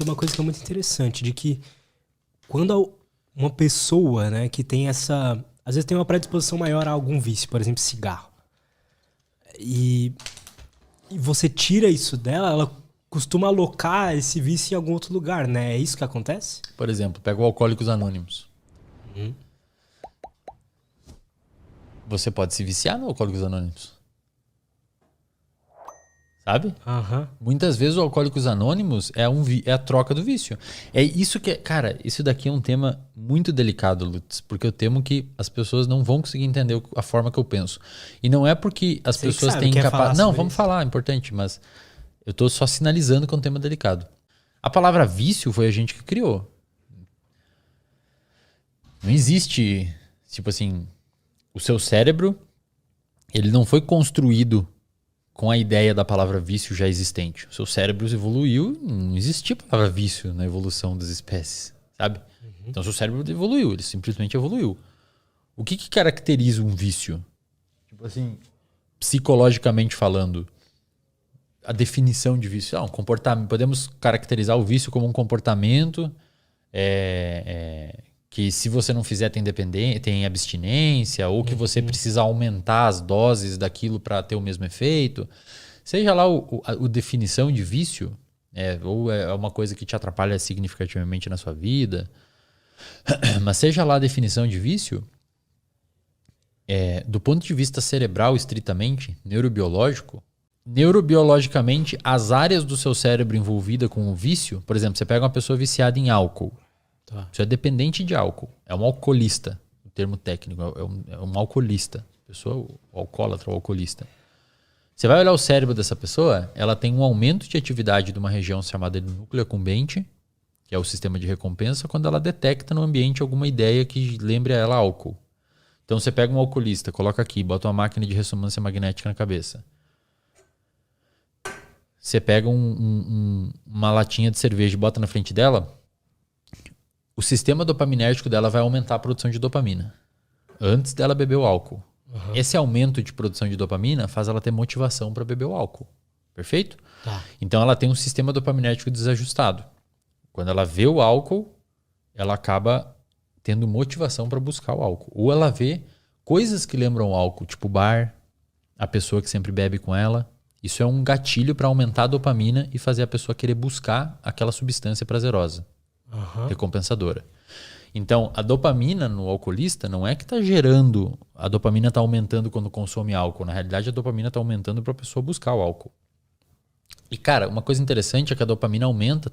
uma coisa que é muito interessante, de que quando uma pessoa, né, que tem essa... Às vezes tem uma predisposição maior a algum vício, por exemplo, cigarro. E você tira isso dela, ela costuma alocar esse vício em algum outro lugar, né? É isso que acontece? Por exemplo, pega o Alcoólicos Anônimos. Você pode se viciar no Alcoólicos Anônimos. Sabe? Muitas vezes o Alcoólicos Anônimos é a troca do vício. É isso que... Cara, isso daqui é um tema muito delicado, Lutz, porque eu temo que as pessoas não vão conseguir entender a forma que eu penso. E não é porque as pessoas têm capaz... Não, vamos falar, é importante, mas eu tô só sinalizando que é um tema delicado. A palavra vício foi a gente que criou. Não existe, tipo assim, o seu cérebro, ele não foi construído com a ideia da palavra vício já existente. O seu cérebro evoluiu, não existia a palavra vício na evolução das espécies, sabe? Então o seu cérebro evoluiu, ele simplesmente evoluiu. O que caracteriza um vício? Tipo assim, psicologicamente falando, a definição de vício. Um comportamento, podemos caracterizar o vício como um comportamento que se você não fizer tem abstinência, ou que você precisa aumentar as doses daquilo para ter o mesmo efeito. Seja lá a definição de vício, ou é uma coisa que te atrapalha significativamente na sua vida, mas seja lá a definição de vício, do ponto de vista cerebral estritamente, neurobiologicamente, as áreas do seu cérebro envolvidas com o vício, por exemplo, você pega uma pessoa viciada em álcool, você é dependente de álcool. É um alcoolista. O termo técnico é um alcoolista. Pessoa, o alcoólatra ou alcoolista. Você vai olhar o cérebro dessa pessoa, ela tem um aumento de atividade de uma região chamada de núcleo accumbente, que é o sistema de recompensa, quando ela detecta no ambiente alguma ideia que lembre a ela álcool. Então você pega um alcoolista, coloca aqui, bota uma máquina de ressonância magnética na cabeça. Você pega uma latinha de cerveja e bota na frente dela, o sistema dopaminérgico dela vai aumentar a produção de dopamina antes dela beber o álcool. Esse aumento de produção de dopamina faz ela ter motivação para beber o álcool. Perfeito? Então ela tem um sistema dopaminérgico desajustado. Quando ela vê o álcool, ela acaba tendo motivação para buscar o álcool. Ou ela vê coisas que lembram o álcool, tipo o bar, a pessoa que sempre bebe com ela. Isso é um gatilho para aumentar a dopamina e fazer a pessoa querer buscar aquela substância prazerosa. Recompensadora. Então, a dopamina no alcoolista não é que está gerando, a dopamina está aumentando quando consome álcool. Na realidade, a dopamina está aumentando para a pessoa buscar o álcool. E, cara, uma coisa interessante é que a dopamina aumenta.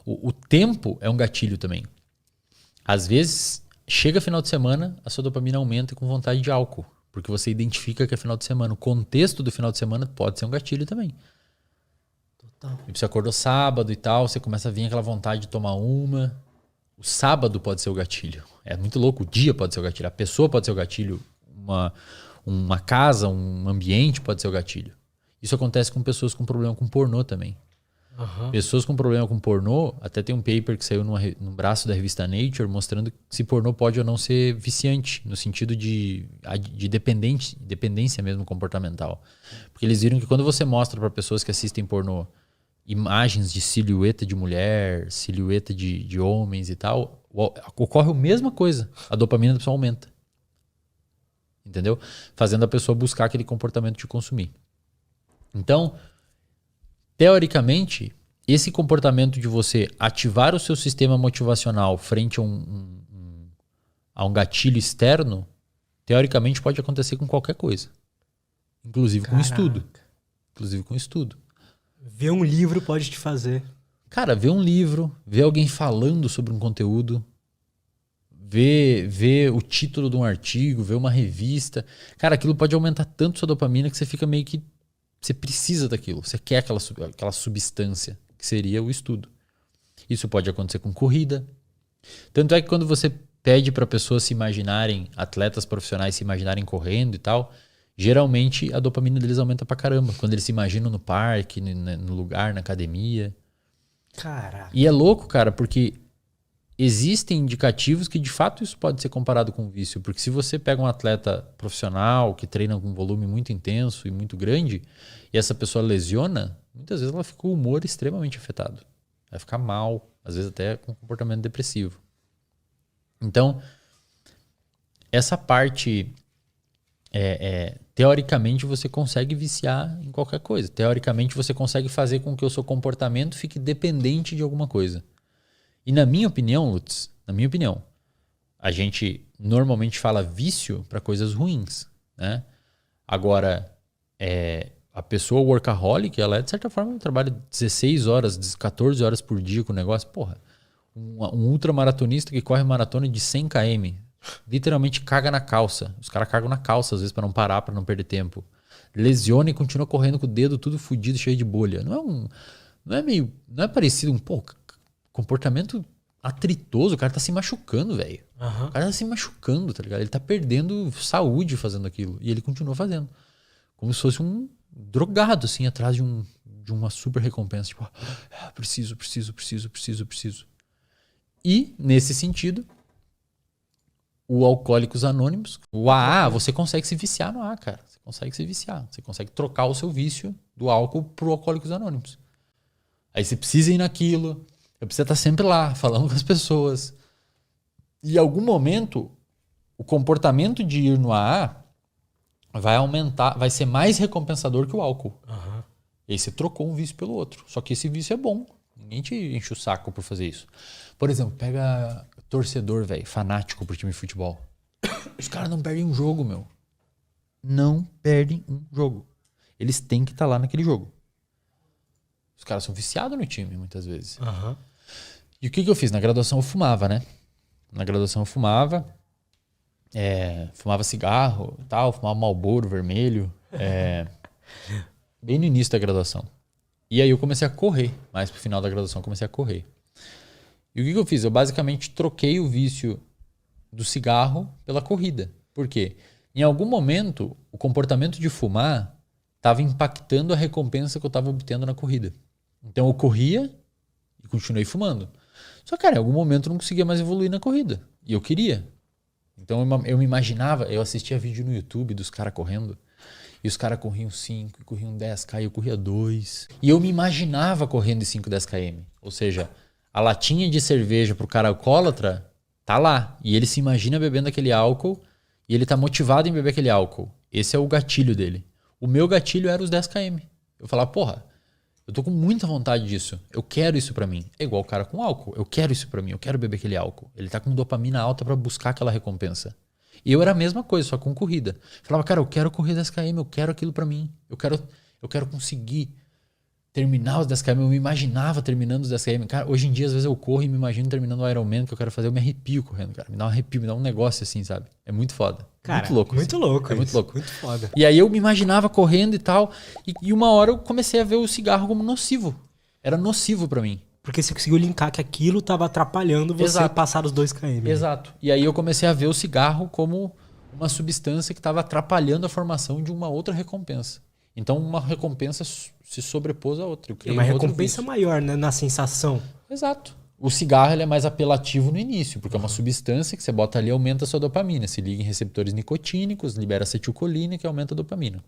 O tempo é um gatilho também. Às vezes, chega final de semana, a sua dopamina aumenta com vontade de álcool. Porque você identifica que é final de semana. O contexto do final de semana pode ser um gatilho também. E você acordou sábado e tal, você começa a vir aquela vontade de tomar uma. O sábado pode ser o gatilho. É muito louco. O dia pode ser o gatilho. A pessoa pode ser o gatilho. Uma casa, um ambiente pode ser o gatilho. Isso acontece com pessoas com problema com pornô também. Pessoas com problema com pornô, até tem um paper que saiu no braço da revista Nature mostrando se pornô pode ou não ser viciante, no sentido de dependência mesmo comportamental. Porque eles viram que quando você mostra para pessoas que assistem pornô imagens de silhueta de mulher, silhueta de homens e tal, ocorre a mesma coisa. A dopamina da pessoa aumenta. Entendeu? Fazendo a pessoa buscar aquele comportamento de consumir. Então, teoricamente, esse comportamento de você ativar o seu sistema motivacional frente a um gatilho externo, teoricamente pode acontecer com qualquer coisa. Inclusive com estudo. Ver um livro pode te fazer. Cara, ver um livro, ver alguém falando sobre um conteúdo, ver o título de um artigo, ver uma revista. Cara, aquilo pode aumentar tanto sua dopamina que você fica meio que... Você precisa daquilo, você quer aquela substância, que seria o estudo. Isso pode acontecer com corrida. Tanto é que quando você pede para pessoas se imaginarem, atletas profissionais se imaginarem correndo e tal, geralmente a dopamina deles aumenta pra caramba. Quando eles se imaginam no parque, no lugar, na academia. Caraca. E é louco, cara, porque existem indicativos que de fato isso pode ser comparado com vício. Porque se você pega um atleta profissional que treina com um volume muito intenso e muito grande, e essa pessoa lesiona, muitas vezes ela fica com o humor extremamente afetado. vai ficar mal, às vezes até com comportamento depressivo. Então, essa parte, teoricamente, você consegue viciar em qualquer coisa. Teoricamente, você consegue fazer com que o seu comportamento fique dependente de alguma coisa. E na minha opinião, Lutz, a gente normalmente fala vício para coisas ruins, né? Agora, a pessoa workaholic, ela de certa forma trabalha 16 horas, 14 horas por dia com o negócio. Porra, um ultramaratonista que corre maratona de 100 km, literalmente caga na calça. Os caras cagam na calça às vezes para não parar, para não perder tempo. Lesiona e continua correndo com o dedo tudo fudido, cheio de bolha. Não é parecido comportamento atritoso. O cara tá se machucando, velho. O cara tá se machucando, tá ligado? Ele tá perdendo saúde fazendo aquilo. E ele continua fazendo. Como se fosse um drogado, assim, atrás de uma super recompensa. Tipo, preciso. E, nesse sentido, o Alcoólicos Anônimos, o AA, você consegue se viciar no AA, cara. Você consegue se viciar. Você consegue trocar o seu vício do álcool pro Alcoólicos Anônimos. Aí você precisa ir naquilo. Você precisa estar sempre lá, falando com as pessoas. E em algum momento, o comportamento de ir no AA vai aumentar, vai ser mais recompensador que o álcool. E aí você trocou um vício pelo outro. Só que esse vício é bom. Ninguém te enche o saco por fazer isso. Por exemplo, pega torcedor, velho, fanático pro time de futebol. Os caras não perdem um jogo, meu. Não perdem um jogo. Eles têm que estar lá naquele jogo. Os caras são viciados no time, muitas vezes. E o que eu fiz? Na graduação eu fumava, né? Na graduação eu fumava. Fumava cigarro e tal, fumava Marlboro vermelho. Bem no início da graduação. E aí eu comecei a correr. Mais pro final da graduação eu comecei a correr. E o que eu fiz? Eu basicamente troquei o vício do cigarro pela corrida. Por quê? Em algum momento, o comportamento de fumar estava impactando a recompensa que eu estava obtendo na corrida. Então eu corria e continuei fumando. Só que, cara, em algum momento eu não conseguia mais evoluir na corrida. E eu queria. Então eu me imaginava, eu assistia vídeo no YouTube dos caras correndo. E os caras corriam 5, corriam 10km, eu corria 2. E eu me imaginava correndo de 5, 10km. Ou seja, a latinha de cerveja pro cara alcoólatra tá lá. E ele se imagina bebendo aquele álcool e ele tá motivado em beber aquele álcool. Esse é o gatilho dele. O meu gatilho era os 10km. Eu falava, porra, eu tô com muita vontade disso. Eu quero isso pra mim. É igual o cara com álcool. Eu quero isso pra mim. Eu quero beber aquele álcool. Ele tá com dopamina alta pra buscar aquela recompensa. E eu era a mesma coisa, só com corrida. Eu falava, cara, eu quero correr 10km. Eu quero aquilo pra mim. Eu quero conseguir terminar os 10km. Eu me imaginava terminando os 10km. Cara, hoje em dia, às vezes eu corro e me imagino terminando o Ironman que eu quero fazer. Eu me arrepio correndo, cara. Me dá um arrepio, me dá um negócio assim, sabe? É muito foda. Cara, muito louco. Muito assim. louco. É muito louco. Muito foda. E aí eu me imaginava correndo e tal. E uma hora eu comecei a ver o cigarro como nocivo. Era nocivo pra mim. Porque você conseguiu linkar que aquilo tava atrapalhando você Exato. passar os 2km. Exato. E aí eu comecei a ver o cigarro como uma substância que estava atrapalhando a formação de uma outra recompensa. Então uma recompensa se sobrepôs a outra. É uma recompensa maior, né? Na sensação. Exato. O cigarro ele é mais apelativo no início, porque é uma substância que você bota ali e aumenta a sua dopamina. Se liga em receptores nicotínicos, libera acetilcolina que aumenta a dopamina.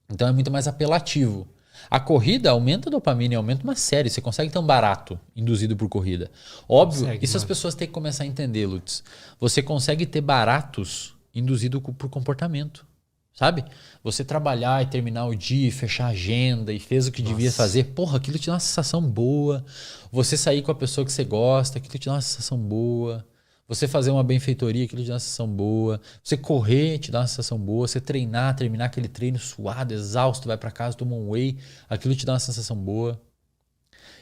Então é muito mais apelativo. A corrida aumenta a dopamina e aumenta uma série. Você consegue ter um barato induzido por corrida. Óbvio, isso as pessoas têm que começar a entender, Lutz. Você consegue ter baratos induzido por comportamento. Sabe? Você trabalhar e terminar o dia, fechar a agenda e fez o que devia fazer. Porra, aquilo te dá uma sensação boa. Você sair com a pessoa que você gosta, aquilo te dá uma sensação boa. Você fazer uma benfeitoria, aquilo te dá uma sensação boa. Você correr, te dá uma sensação boa. Você treinar, terminar aquele treino suado, exausto, vai pra casa, toma um whey, aquilo te dá uma sensação boa.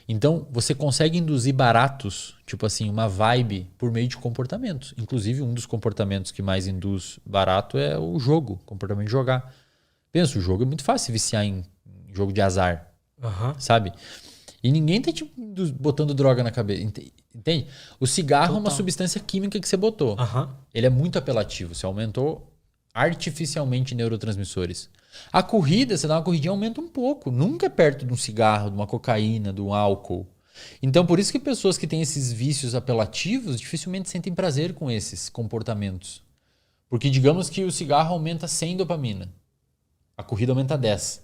Então, você consegue induzir baratos, tipo assim, uma vibe por meio de comportamentos. Inclusive, um dos comportamentos que mais induz barato é o jogo, o comportamento de jogar. Pensa, o jogo é muito fácil viciar em jogo de azar, sabe? E ninguém tá te botando droga na cabeça, entende? O cigarro é uma substância química que você botou. Ele é muito apelativo, você aumentou artificialmente neurotransmissores. A corrida, você dá uma corridinha, aumenta um pouco. Nunca é perto de um cigarro, de uma cocaína, de um álcool. Então, por isso que pessoas que têm esses vícios apelativos dificilmente sentem prazer com esses comportamentos. Porque digamos que o cigarro aumenta 100 dopamina. A corrida aumenta 10.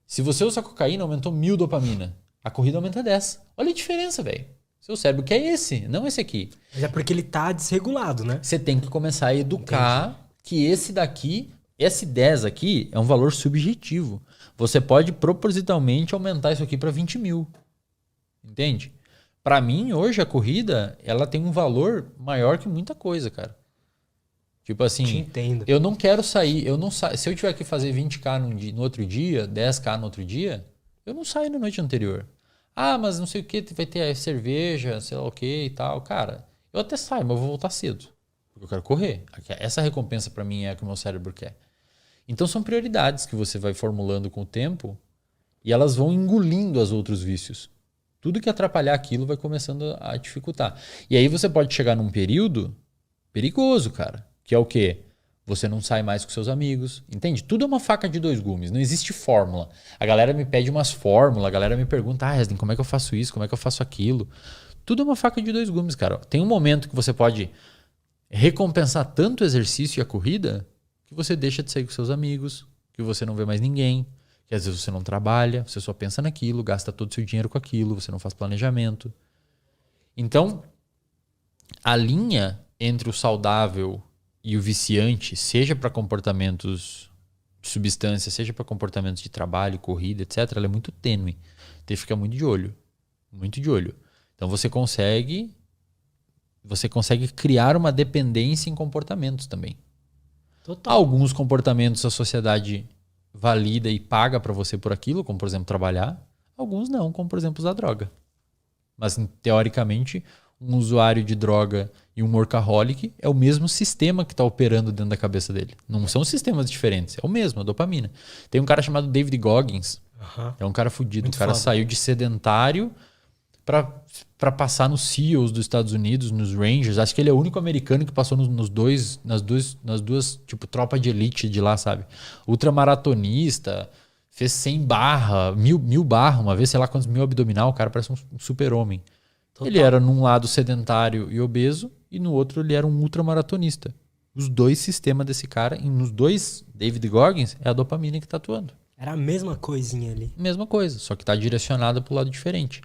Se você usa cocaína, aumentou 1000 dopamina. A corrida aumenta 10. Olha a diferença, velho. Seu cérebro quer esse, não esse aqui. Mas é porque ele tá desregulado, né? Você tem que começar a educar que esse daqui, esse 10 aqui, é um valor subjetivo. Você pode propositalmente aumentar isso aqui para 20 mil. Entende? Para mim, hoje, a corrida, ela tem um valor maior que muita coisa, cara. Tipo assim, Te entendo. eu não quero sair, se eu tiver que fazer 20k no outro dia, 10k no outro dia, eu não saio na noite anterior. Ah, mas não sei o que, vai ter cerveja, sei lá o que e tal. Cara, eu até saio, mas eu vou voltar cedo. Porque eu quero correr. Essa recompensa para mim é a que o meu cérebro quer. Então são prioridades que você vai formulando com o tempo e elas vão engolindo os outros vícios. Tudo que atrapalhar aquilo vai começando a dificultar. E aí você pode chegar num período perigoso, cara. Que é o quê? Você não sai mais com seus amigos. Entende? Tudo é uma faca de dois gumes. Não existe fórmula. A galera me pede umas fórmulas. A galera me pergunta, Resden, como é que eu faço isso? Como é que eu faço aquilo? Tudo é uma faca de dois gumes, cara. Tem um momento que você pode recompensar tanto o exercício e a corrida que você deixa de sair com seus amigos, que você não vê mais ninguém, que às vezes você não trabalha, você só pensa naquilo, gasta todo o seu dinheiro com aquilo, você não faz planejamento. Então, a linha entre o saudável e o viciante, seja para comportamentos de substância, seja para comportamentos de trabalho, corrida, etc., ela é muito tênue. Tem que ficar muito de olho. Muito de olho. Então você consegue criar uma dependência em comportamentos também. Total. Alguns comportamentos a sociedade valida e paga para você por aquilo, como por exemplo trabalhar. Alguns não, como por exemplo usar droga. Mas teoricamente, um usuário de droga e um workaholic é o mesmo sistema que está operando dentro da cabeça dele. Não são sistemas diferentes, é o mesmo, a dopamina. Tem um cara chamado David Goggins, é um cara fudido. O cara saiu de sedentário para passar nos SEALs dos Estados Unidos, nos Rangers. Acho que ele é o único americano que passou nas duas tipo, tropa de elite de lá, sabe? Ultramaratonista, fez 100 barra, 1000 barra uma vez, sei lá quantos mil abdominal, o cara parece um super-homem. Ele era num lado sedentário e obeso e no outro ele era um ultramaratonista. Os dois sistemas desse cara, nos dois David Goggins, é a dopamina que tá atuando. Era a mesma coisinha ali. Mesma coisa, só que tá direcionada pro lado diferente.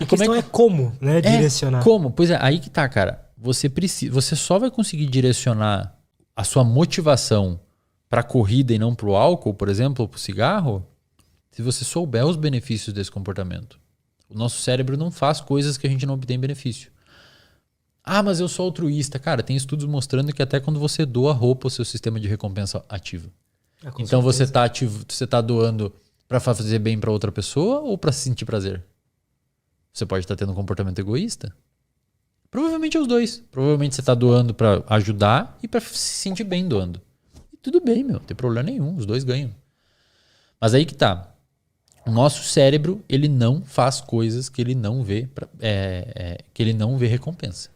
A questão é como, né? Direcionar. Como? Pois é, aí que tá, cara. Você só vai conseguir direcionar a sua motivação pra corrida e não pro álcool, por exemplo, ou pro cigarro, se você souber os benefícios desse comportamento. O nosso cérebro não faz coisas que a gente não obtém benefício. Ah, mas eu sou altruísta. Cara, tem estudos mostrando que até quando você doa roupa, o seu sistema de recompensa ativa. Então você tá doando para fazer bem para outra pessoa ou para se sentir prazer? Você pode estar tendo um comportamento egoísta. Provavelmente é os dois. Provavelmente você está doando para ajudar e para se sentir bem doando. E tudo bem, meu. Não tem problema nenhum. Os dois ganham. Mas aí que tá. O nosso cérebro, ele não faz coisas que ele não vê, que ele não vê recompensa.